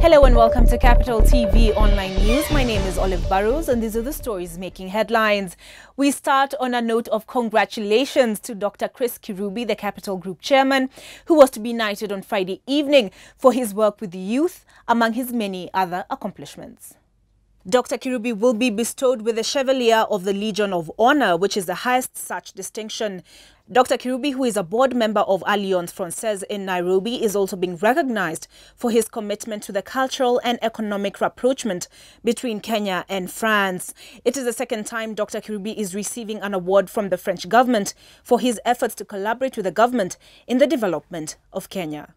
Hello and welcome to Capital TV Online News. My name is Olive Burrows and these are the stories making headlines. We start on a note of congratulations to Dr. Chris Kirubi, the Capital Group chairman, who was to be knighted on Friday evening for his work with the youth, among his many other accomplishments. Dr. Kirubi will be bestowed with the Chevalier of the Legion of Honor, which is the highest such distinction. Dr. Kirubi, who is a board member of Alliance Francaise in Nairobi, is also being recognized for his commitment to the cultural and economic rapprochement between Kenya and France. It is the second time Dr. Kirubi is receiving an award from the French government for his efforts to collaborate with the government in the development of Kenya.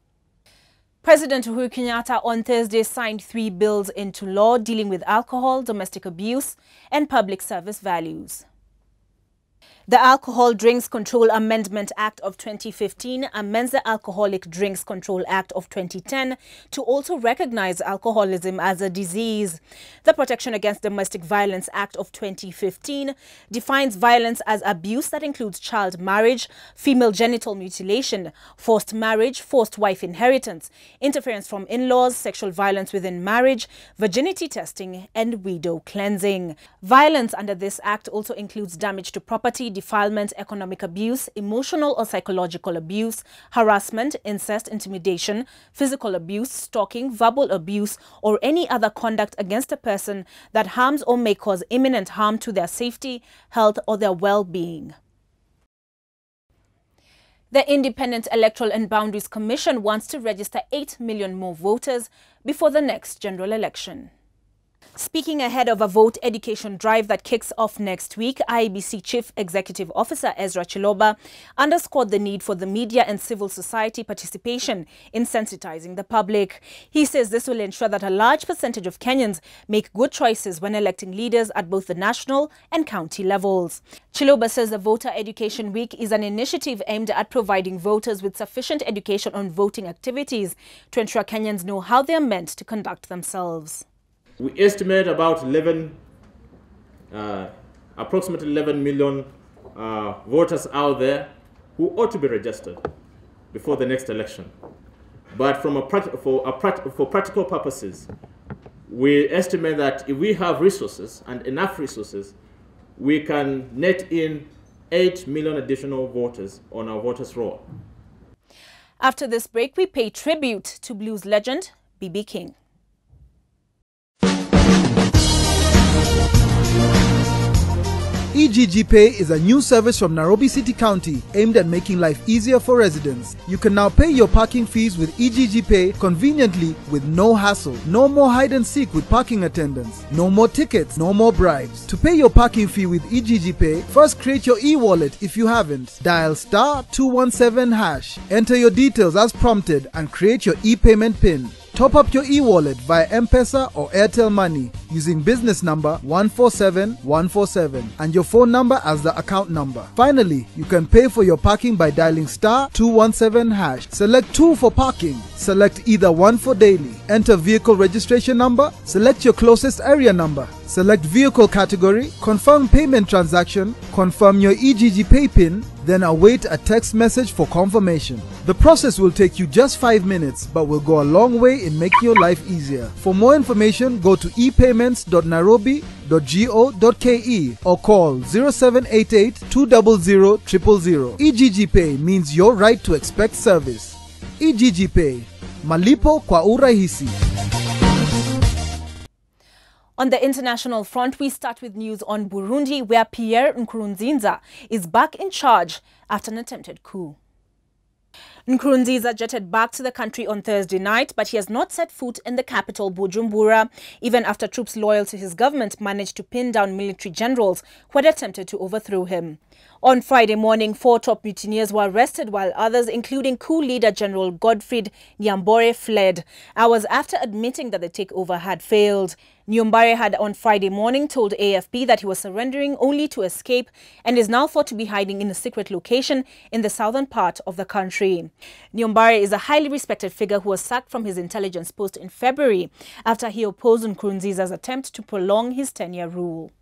President Uhuru Kenyatta on Thursday signed 3 bills into law dealing with alcohol, domestic abuse, and public service values. The Alcohol Drinks Control Amendment Act of 2015 amends the Alcoholic Drinks Control Act of 2010 to also recognize alcoholism as a disease. The Protection Against Domestic Violence Act of 2015 defines violence as abuse that includes child marriage, female genital mutilation, forced marriage, forced wife inheritance, interference from in-laws, sexual violence within marriage, virginity testing, and widow cleansing. Violence under this act also includes damage to property, defilement, economic abuse, emotional or psychological abuse, harassment, incest, intimidation, physical abuse, stalking, verbal abuse, or any other conduct against a person that harms or may cause imminent harm to their safety, health, or their well-being. The Independent Electoral and Boundaries Commission wants to register 8 million more voters before the next general election. Speaking ahead of a vote education drive that kicks off next week, IEBC Chief Executive Officer Ezra Chiloba underscored the need for the media and civil society participation in sensitizing the public. He says this will ensure that a large percentage of Kenyans make good choices when electing leaders at both the national and county levels. Chiloba says the Voter Education Week is an initiative aimed at providing voters with sufficient education on voting activities to ensure Kenyans know how they are meant to conduct themselves. We estimate about approximately 11 million voters out there who ought to be registered before the next election. But for practical purposes, we estimate that if we have resources and enough resources, we can net in 8 million additional voters on our voters' roll. After this break, we pay tribute to blues legend B.B. King. EGG Pay is a new service from Nairobi City County aimed at making life easier for residents. You can now pay your parking fees with EGG Pay conveniently with no hassle. No more hide and seek with parking attendants. No more tickets, no more bribes. To pay your parking fee with EGG Pay, first create your e-wallet if you haven't. Dial *217#. Enter your details as prompted and create your e-payment PIN. Top up your e-wallet via M-Pesa or Airtel Money using business number 147147 and your phone number as the account number. Finally, you can pay for your parking by dialing *217#. Select 2 for parking. Select either 1 for daily. Enter vehicle registration number. Select your closest area number. Select vehicle category. Confirm payment transaction. Confirm your EGG Pay PIN. Then await a text message for confirmation. The process will take you just 5 minutes but will go a long way in making your life easier. For more information, go to epayments.nairobi.go.ke or call 0788 200 000. EGG Pay means your right to expect service. EGG Pay, malipo kwa urahisi. On the international front, we start with news on Burundi, where Pierre Nkurunziza is back in charge after an attempted coup. Nkurunziza jetted back to the country on Thursday night, but he has not set foot in the capital, Bujumbura, even after troops loyal to his government managed to pin down military generals who had attempted to overthrow him. On Friday morning, 4 top mutineers were arrested while others, including coup leader General Godfried Nyambore, fled, hours after admitting that the takeover had failed. Nyambore had on Friday morning told AFP that he was surrendering only to escape and is now thought to be hiding in a secret location in the southern part of the country. Nyambore is a highly respected figure who was sacked from his intelligence post in February after he opposed Nkurunziza's attempt to prolong his 10-year rule.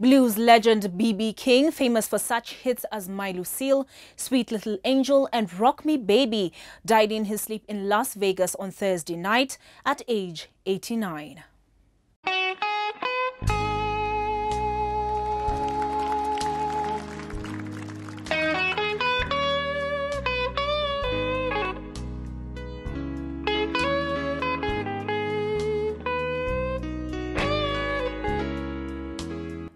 Blues legend B.B. King, famous for such hits as My Lucille, Sweet Little Angel and Rock Me Baby, died in his sleep in Las Vegas on Thursday night at age 89.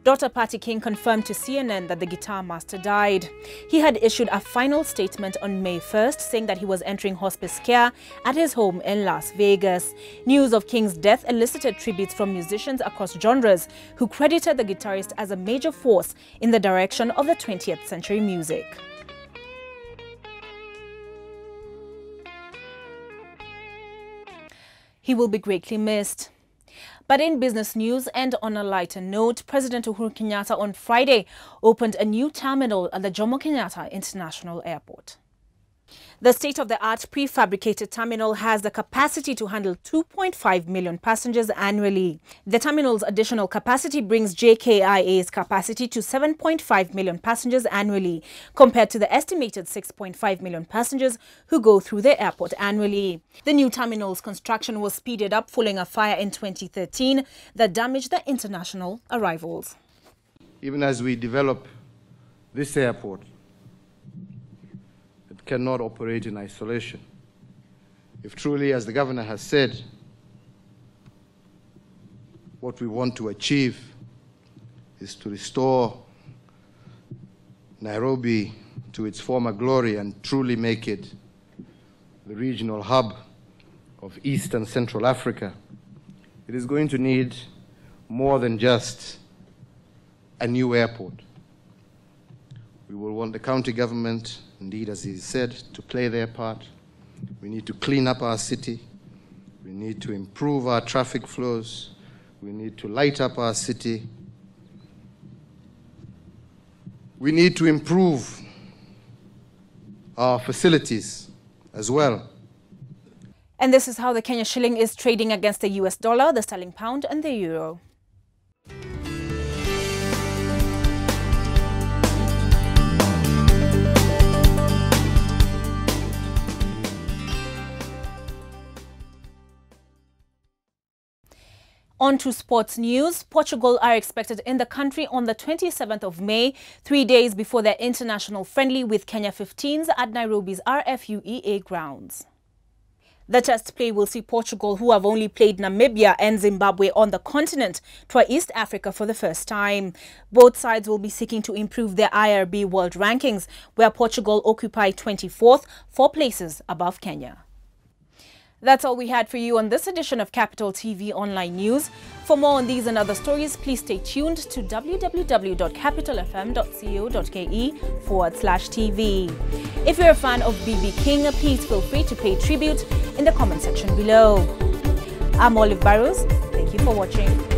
Dr. Patty King confirmed to CNN that the guitar master died. He had issued a final statement on May 1st saying that he was entering hospice care at his home in Las Vegas. News of King's death elicited tributes from musicians across genres who credited the guitarist as a major force in the direction of the 20th century music. He will be greatly missed. But in business news and on a lighter note, President Uhuru Kenyatta on Friday opened a new terminal at the Jomo Kenyatta International Airport. The state-of-the-art prefabricated terminal has the capacity to handle 2.5 million passengers annually. The terminal's additional capacity brings JKIA's capacity to 7.5 million passengers annually, compared to the estimated 6.5 million passengers who go through the airport annually. The new terminal's construction was speeded up following a fire in 2013 that damaged the international arrivals. Even as we develop this airport, cannot operate in isolation. If truly, as the governor has said, what we want to achieve is to restore Nairobi to its former glory and truly make it the regional hub of East and Central Africa, it is going to need more than just a new airport. We will want the county government, indeed, as he said, to play their part. We need to clean up our city. We need to improve our traffic flows. We need to light up our city. We need to improve our facilities as well. And this is how the Kenya shilling is trading against the US dollar, the sterling pound and the euro. On to sports news. Portugal are expected in the country on the 27th of May, 3 days before their international friendly with Kenya 15s at Nairobi's RFUEA grounds. The test play will see Portugal, who have only played Namibia and Zimbabwe on the continent, tour East Africa for the first time. Both sides will be seeking to improve their IRB world rankings, where Portugal occupy 24th, 4 places above Kenya. That's all we had for you on this edition of Capital TV Online News. For more on these and other stories, please stay tuned to www.capitalfm.co.ke/TV. If you're a fan of B.B. King, please feel free to pay tribute in the comment section below. I'm Olive Barrows. Thank you for watching.